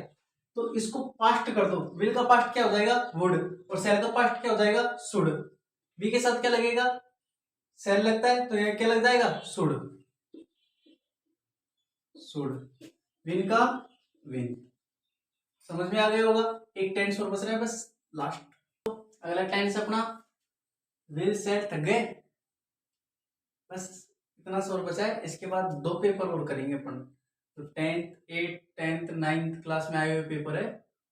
तो इसको पास्ट कर दो, विल का पास्ट क्या हो जाएगा वुड, और सेल का पास्ट क्या हो जाएगा शुड। वी के साथ क्या लगेगा सेल लगता है, तो यह क्या लग जाएगा शुड, शुड। विन का विन। समझ में आ गया होगा। एक टेंस और बच रहा है बस लास्ट। अगला टेंस अपना विल सेल थक गए, बस इतना सा और बचा है। इसके बाद 2 पेपर और करेंगे अपन, तो 10th 9th क्लास में आए हुए पेपर है,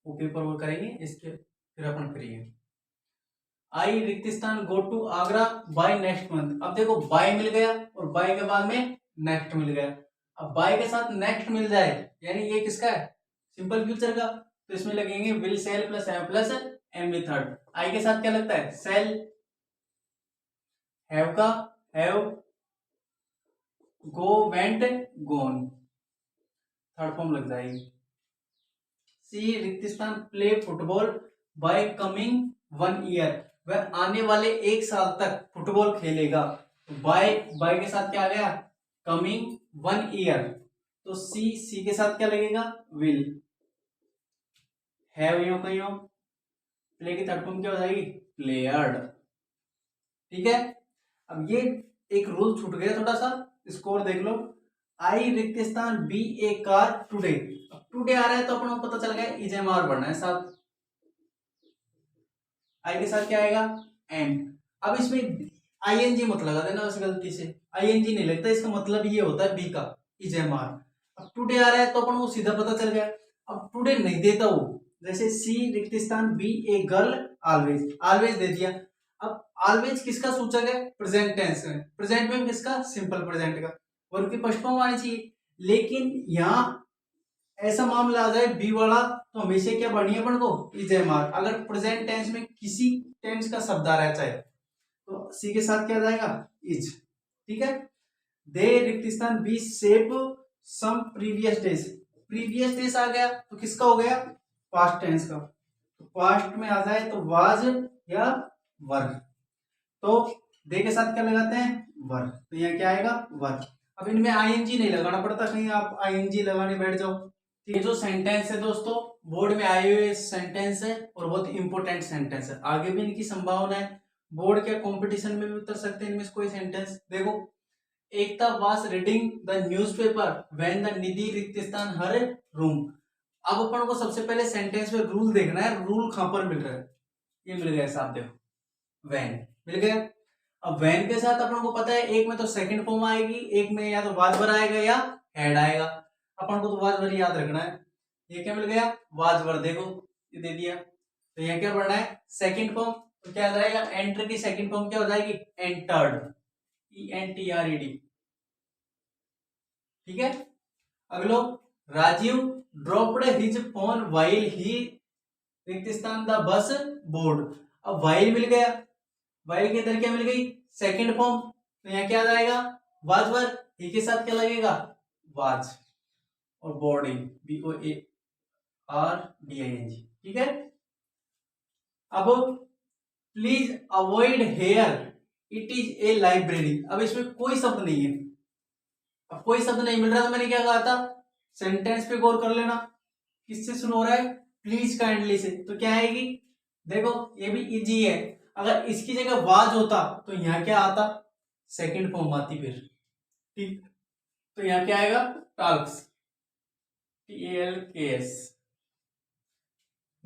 वो पेपर और करेंगे, इसके फिर अपन करेंगे। आई रिक्तिस्तान go to Agra by next month. अब देखो बाय मिल गया और बाय के बाद में नेक्स्ट मिल गया। अब बाय के साथ नेक्स्ट मिल जाए यानी ये किसका है सिंपल फ्यूचर का, तो इसमें लगेंगे will shall plus M with third. I के साथ क्या लगता है सेल, हैव का have, go went gone, third form लग जाएगी। सी रिक्तिस्तान play football by coming 1 year, वह आने वाले 1 साल तक फुटबॉल खेलेगा। बाय के साथ क्या आ गया कमिंग 1 ईयर, तो सी के साथ क्या लगेगा विल, हैव यो कहीं प्ले की थर्ड फॉर्म क्या हो जाएगी प्लेयर्ड। ठीक है, अब ये एक रूल छूट गया थोड़ा सा, स्कोर देख लो। आई रिक्तिस्तान be A car today, today आ रहा है तो अपन को पता चल गया इजेमार बढ़ना है साथ, आई के साथ क्या आएगा एम। अब इसमें आईएनजी मत लगा देना उस गलती से, आईएनजी नहीं लगता, इसका मतलब ये होता है बी का इजेमार। अब टुडे आ रहा है तो अपन को सीधा पता चल गया। अब टुडे नहीं देता वो, जैसे सी रिक्तिस्तान be a girl always, always दे दिया। अब ऑलवेज किसका सूचक है प्रेजेंट टेंस में, प्रेजेंट में किसका सिंपल प्रेजेंट का, वर्ब की फर्स्ट फॉर्म आनी चाहिए। लेकिन यहाँ ऐसा मामला आ जाए बी वाला तो हमेशा क्या बढ़नी है अपन को इज एम आर। अगर प्रेजेंट टेंस में किसी टेंस का शब्द आ रहा है चाहे तो सी के साथ क्या जाएगा इज। ठीक है, दे रिक्तिस्तान be save some previous days, previous days आ गया तो किसका हो गया पास्ट टेंस का, तो पास्ट में आ जाए तो वाज या वर, तो दे के साथ क्या लगाते हैं वर, तो यहाँ क्या आएगा वर। अब इनमें आईएनजी नहीं लगाना पड़ता, कहीं आप आईएनजी लगाने बैठ जाओ। ये जो सेंटेंस है दोस्तों बोर्ड में आए हुए सेंटेंस है और बहुत इंपॉर्टेंट सेंटेंस है, आगे भी इनकी संभावना है बोर्ड के कंपटीशन में भी उतर सकते हैं इनमें से कोई सेंटेंस। देखो, Ekta was reading the newspaper when the Nidhi रिक्तिस्तान हर रूम। अब अपन को सबसे पहले सेंटेंस में रूल देखना है, रूल कहां पर मिल रहा है, ये मिल गया साहब देखो व्हेन मिल गया। अब व्हेन के साथ अपन को पता है एक में तो सेकंड फॉर्म आएगी, एक में या तो वाज वर आएगा या हैड आएगा, अपन को तो वाज वर याद रखना है। ये क्या मिल गया वाज वर, देखो ये दे दिया, तो ये क्या पढ़ना है सेकंड फॉर्म, तो क्या आ जाएगा एंटर की सेकंड फॉर्म क्या हो जाएगी एंटर्ड, ENTRED। ठीक है, अगलो Rajiv dropped his phone while he रिक्तिस्तान द बस बोर्ड। अब व्हाइल मिल गया, व्हाइल के इधर क्या मिल गई सेकंड फॉर्म, तो यहाँ क्या आ जाएगा वाज वर, ही के साथ क्या लगेगा वाज, और बोर्डिंग BOARDING। ठीक है, अब please avoid here it is a library. अब इसमें कोई शब्द नहीं है, अब कोई शब्द नहीं मिल रहा तो मैंने क्या कहा था सेंटेंस पे गौर कर लेना, किससे शुरू हो रहा है प्लीज काइंडली से, तो क्या आएगी देखो ये भी इजी है। अगर इसकी जगह वाज होता तो यहाँ क्या आता सेकंड फॉर्म आती फिर। ठीक, तो यहाँ क्या आएगा टाल्क्स TALKS।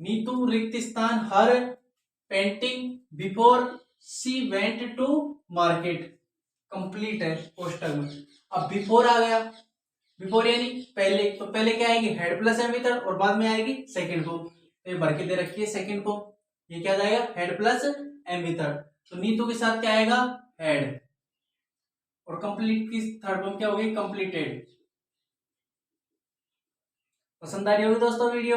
नीतू रिक्तिस्तान her painting before she went to market, complete है पोस्टर में। अब बिफोर आ गया, बिफोर यानी पहले, तो पहले क्या आएगी हेड प्लस एम विद और बाद में आएगी सेकंड फॉर्म, तो ये भर के दे रखी है सेकंड फॉर्म, ये क्या जाएगा हेड प्लस एम विद, तो नीतू के साथ क्या आएगा हेड, और कंप्लीट की थर्ड फॉर्म क्या होगी कंप्लीटेड। पसंद आ रही होगी दोस्तों वीडियो,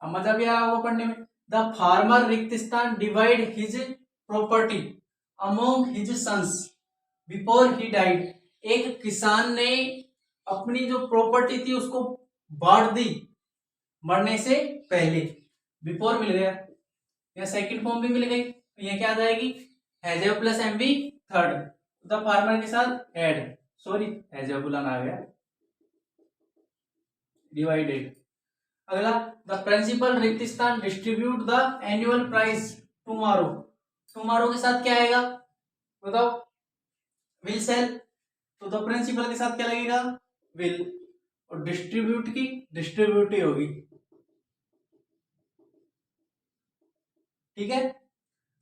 अब मजा भी आ रहा होगा पढ़ने में। द फार्मर रिक्तिस्तान divide his property among his sons before he died. एक किसान ने अपनी जो प्रॉपर्टी थी उसको बांट दी मरने से पहले। बिफोर मिल गया, या सेकंड फॉर्म भी मिल गई, तो ये क्या आ जाएगी, has plus M B third, the farmer के साथ एड, सॉरी हैज बुलाना आ गया, डिवाइडेड। अगला, द प्रिंसिपल रिक्तिस्तान distribute the annual prize tomorrow. Tomorrow के साथ क्या आएगा बताओ, विल सेल, तो द प्रिंसिपल के साथ क्या लगेगा, विल, और डिस्ट्रीब्यूट की डिस्ट्रीब्यूट ही होगी, ठीक है।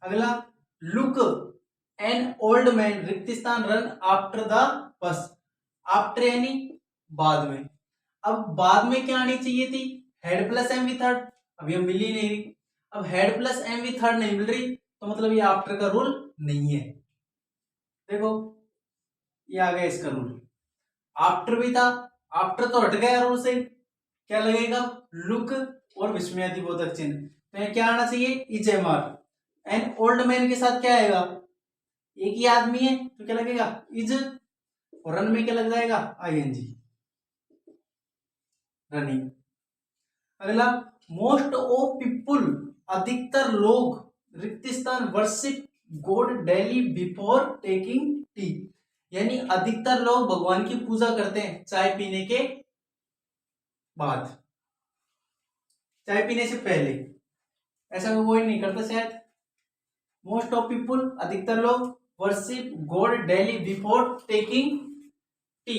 अगला, लुक एन ओल्ड मैन रिक्तिस्तान run after the bus. After यानी बाद में, अब बाद में क्या आनी चाहिए थी, had plus M V third, अब ये मिल ही नहीं रही। अब had plus M V third नहीं मिल रही तो मतलब ये आफ्टर का रूल नहीं है। देखो ये आ गया इसका रूल, आफ्टर भी था, आफ्टर तो हट गया रूल से, क्या लगेगा, लुक और विस्मयादिबोधक चिन्ह, तो ये क्या आना चाहिए, is am are. And old man के साथ क्या आएगा, एक ही आदमी है तो क्या लगेगा, इज, और रन में क्या लग जाएगा, आईएनजी, रनिंग। अगला, मोस्ट ऑफ पीपुल, अधिकतर लोग रिक्तिस्तान worship God daily before taking tea, यानी अधिकतर लोग भगवान की पूजा करते हैं चाय पीने के बाद, चाय पीने से पहले ऐसा कोई नहीं करता शायद। मोस्ट ऑफ पीपुल, अधिकतर लोग, worship God daily before taking T.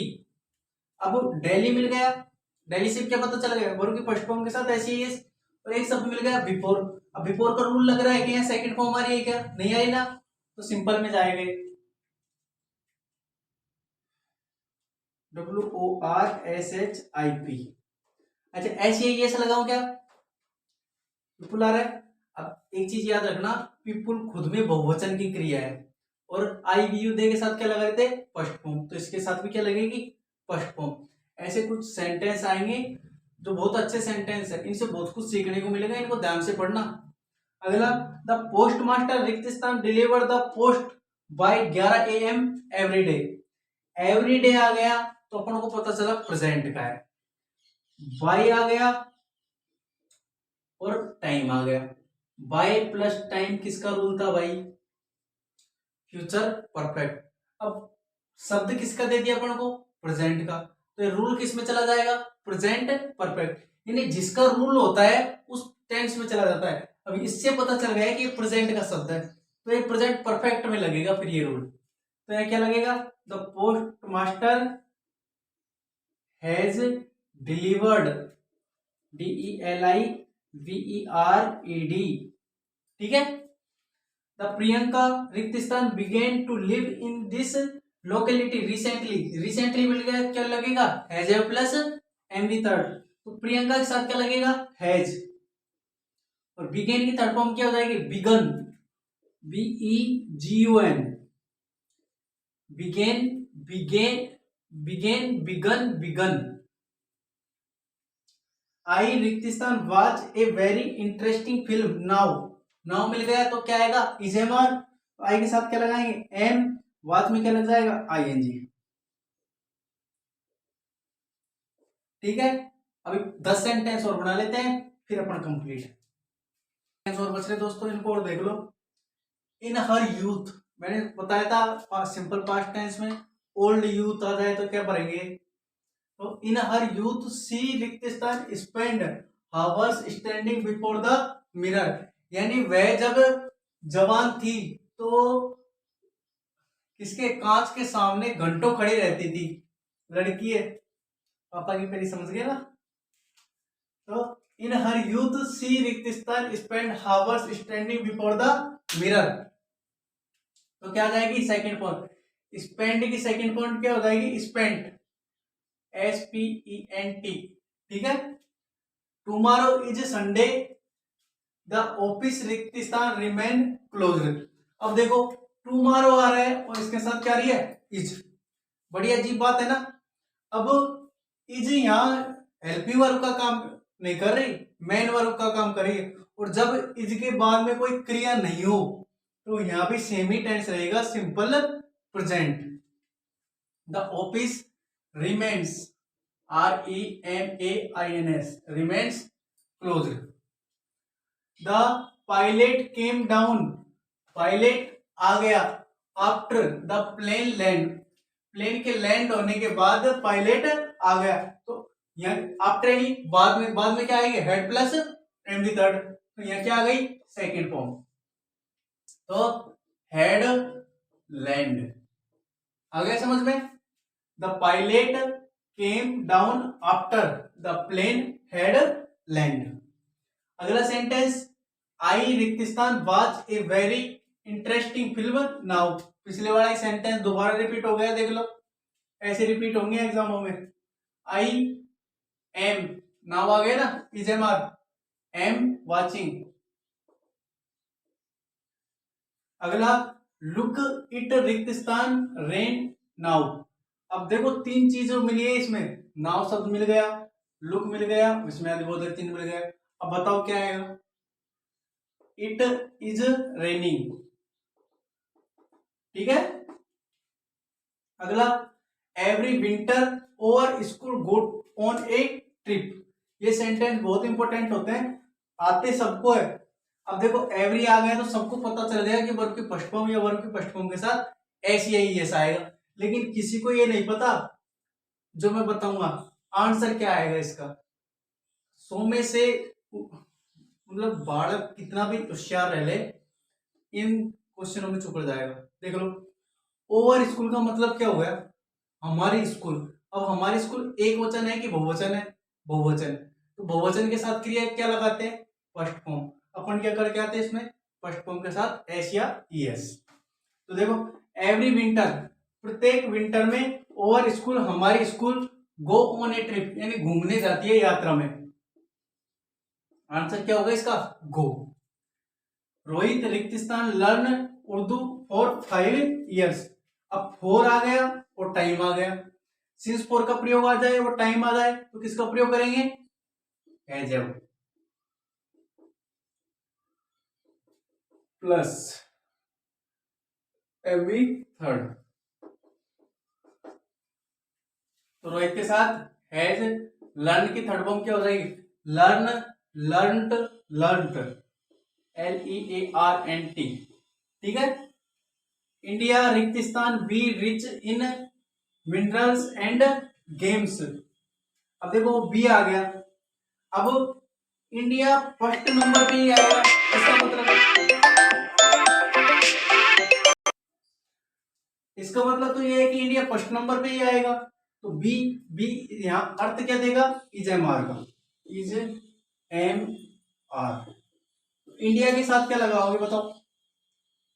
अब डेली मिल गया, डेली से क्या पता चल गया, वर्ब की फर्स्ट फॉर्म के साथ ऐसे ही, और एक शब्द मिल गया बिफोर। अब बिफोर का रूल लग रहा है कि यहाँ सेकंड फॉर्म आ रही है क्या, नहीं आई ना, तो सिंपल में जाएंगे, WORSHIP। अच्छा ऐसे ही ऐसा लगाऊं क्या, पीपुल आ रहा है। अब एक चीज याद रखना, पीपुल खुद में बहुवचन की क्रिया है, और आई वी यू दे के साथ क्या लगा रहे थे, फर्स्ट फॉर्म, तो इसके साथ भी क्या लगेगी, फर्स्ट फॉर्म। ऐसे कुछ सेंटेंस आएंगे जो बहुत अच्छे सेंटेंस है, इनसे बहुत कुछ सीखने को मिलेगा, इनको ध्यान से पढ़ना। अगला, द पोस्ट मास्टर रिक्तिस्तान deliver the post by 11 AM every day. Every day आ गया तो अपन को पता चला प्रेजेंट का है, बाय आ गया और टाइम आ गया। बाय प्लस टाइम किसका रूल था भाई, फ्यूचर परफेक्ट। अब शब्द किसका दे दिया अपन को, प्रेजेंट का, तो ये रूल किस में चला जाएगा, प्रेजेंट परफेक्ट, यानी जिसका रूल होता है उस टेंस में चला जाता है। अब इससे पता चल गया कि प्रेजेंट का शब्द है, तो ये प्रेजेंट परफेक्ट में लगेगा फिर ये रूल, तो ये क्या लगेगा, the post master has delivered, DELIVERED, ठीक है। द प्रियंका रिक्तिस्तान began to live in this locality recently, recently मिल गया, क्या लगेगा, has plus M V third, तो प्रियंका के साथ क्या लगेगा, हैज, और बिगेन की थर्ड फॉर्म क्या हो जाएगी, begun, BEGUN, began, began, began, begun, begun. I रिक्तिस्तान watch a very interesting film now, now मिल गया तो क्या आएगा, इज एम आर, आई के साथ क्या लगाएंगे, एम, वॉच में क्या लग जाएगा, ING, ठीक है। अभी 10 सेंटेंस और बना लेते हैं फिर अपन कंप्लीट। और बच रहे दोस्तों, इनको और देख लो। इन हर यूथ, मैंने बताया था सिंपल पास्ट टेंस में ओल्ड यूथ आ जाए तो क्या भरेंगे, तो इन हर यूथ सी रिक्तिस्तान spend hours standing before the mirror, यानी वह जब जवान थी तो किसके, कांच के सामने घंटों खड़ी रहती थी, लड़की है, पापा की पहली समझ गए ना। तो इन हर यूथ सी रिक्तिस्तान spend hours standing before the mirror, तो क्या आ जाएगी, सेकंड पॉइंट, स्पेंड की सेकंड पॉइंट क्या हो जाएगी, स्पेंट, SPENT, ठीक है। Tomorrow is Sunday, the office रिक्तिस्तान रिमेन क्लोज्ड। अब देखो टुमारो आ रहा है और इसके साथ क्या रही है, इज, बड़ी अजीब बात है ना। अब इज यहाँ हेल्पिंग वर्ब का काम नहीं कर रही, मेन वर्ब का काम करेगी। और जब इसके बाद में कोई क्रिया नहीं हो तो यहाँ पे सेम ही टेंस रहेगा, simple present. The office remains, REMAINS, remains closed. The pilot came down, pilot आ गया। After the plane land, plane के लैंड होने के बाद पायलट आ गया। तो यहाँ आफ्टर यानी बाद में क्या आएगी, had plus M the third, तो यहाँ क्या आ गई, सेकेंड फॉर्म। तो हेड लैंड आ गया समझ में। The pilot came down after the plane had land. अगला सेंटेंस, आई रिक्तिस्तान was a very interesting film now. पिछले वाला एक सेंटेंस दोबारा रिपीट हो गया, देख लो, ऐसे रिपीट होंगे एग्जामों में। आई एम, नाउ आ गया ना, is am are, am watching. अगला, लुक इट रिक्तिस्तान रेन नाउ। अब देखो तीन चीजें मिली है इसमें, नाउ शब्द मिल गया, लुक मिल गया, इसमें अधिबोधक चिन्ह मिल गया। अब बताओ क्या आएगा, इट इज रेनिंग, ठीक है। अगला, every winter over school go on A trip. ये सेंटेंस बहुत इंपॉर्टेंट होते हैं, आते सबको है। अब देखो एवरी आ गया तो सबको पता चल गया कि वर्ब की फर्स्ट फॉर्म या वर्ब की फर्स्ट फॉर्म के साथ एस या ईएस आएगा। लेकिन किसी को ये नहीं पता, जो मैं बताऊंगा आंसर क्या आएगा इसका। 100 में से मतलब बालक कितना भी होशियार रह ले, इन क्वेश्चनों में चुक जाएगा। देख लो, ओवर स्कूल का मतलब क्या हो गया, हमारी स्कूल। अब हमारी स्कूल एक वचन है कि बहुवचन है, बहुवचन। तो बहुवचन के साथ क्रिया क्या लगाते हैं, फर्स्ट फॉर्म। अपन क्या करके आते हैं इसमें, फर्स्ट फॉर्म के साथ एस या ईएस। तो देखो, एवरी विंटर, प्रत्येक विंटर में, ओवर स्कूल, हमारी school, go on A trip यानी घूमने जाती है, यात्रा में। आंसर क्या होगा इसका, गो। रोहित रिक्तिस्तान लर्न उर्दू फॉर 5 years। अब 4 आ गया और टाइम आ गया, सिंस 4 का प्रयोग आ जाए और टाइम आ जाए तो किसका प्रयोग करेंगे, हैज प्लस एवरी थर्ड। तो रोहित के साथ हैज, लर्न की थर्ड फॉर्म क्या हो जाएगी, लर्न, लर्नट, लर्नट, LEARNT, ठीक है। इंडिया रिक्तिस्तान be rich in minerals and games. अब देखो बी आ गया, अब इंडिया फर्स्ट नंबर पे ही आएगा, इसका मतलब तो ये है कि इंडिया फर्स्ट नंबर पे ही आएगा। तो बी, बी यहाँ अर्थ क्या देगा, इज एम आर का, इज एम आर। इंडिया के साथ क्या लगाओगे बताओ,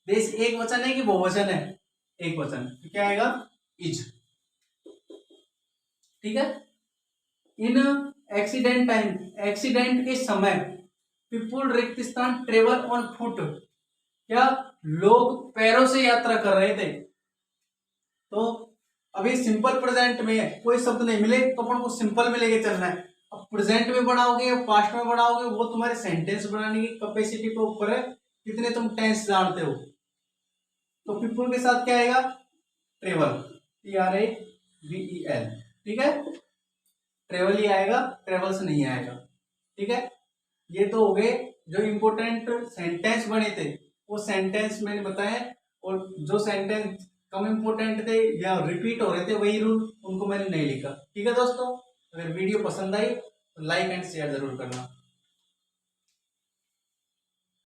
देश एक वचन है कि बहुवचन है, एक वचन, तो क्या आएगा, इज, ठीक है। इन एक्सीडेंट टाइम, एक्सीडेंट के समय, पीपुल रिक्तिस्तान ट्रेवल ऑन फुट, क्या लोग पैरों से यात्रा कर रहे थे। तो अभी सिंपल प्रेजेंट में कोई शब्द नहीं मिले तो अपन को सिंपल में लेके चलना है। अब प्रेजेंट में बढ़ाओगे या पास्ट में बढ़ाओगे वो तुम्हारे सेंटेंस बनाने की कैपेसिटी के ऊपर है, कितने तुम टेंस जानते हो। तो पीपुल के साथ क्या आएगा, ट्रेवल, TRAVEL, ठीक है, ट्रेवल ही आएगा, ट्रेवल्स नहीं आएगा, ठीक है। ये तो हो गए जो इंपोर्टेंट सेंटेंस बने थे, वो सेंटेंस मैंने बताया, और जो सेंटेंस कम इंपोर्टेंट थे या रिपीट हो रहे थे वही रूल, उनको मैंने नहीं लिखा, ठीक है दोस्तों। अगर वीडियो पसंद आई तो लाइक एंड शेयर जरूर करना।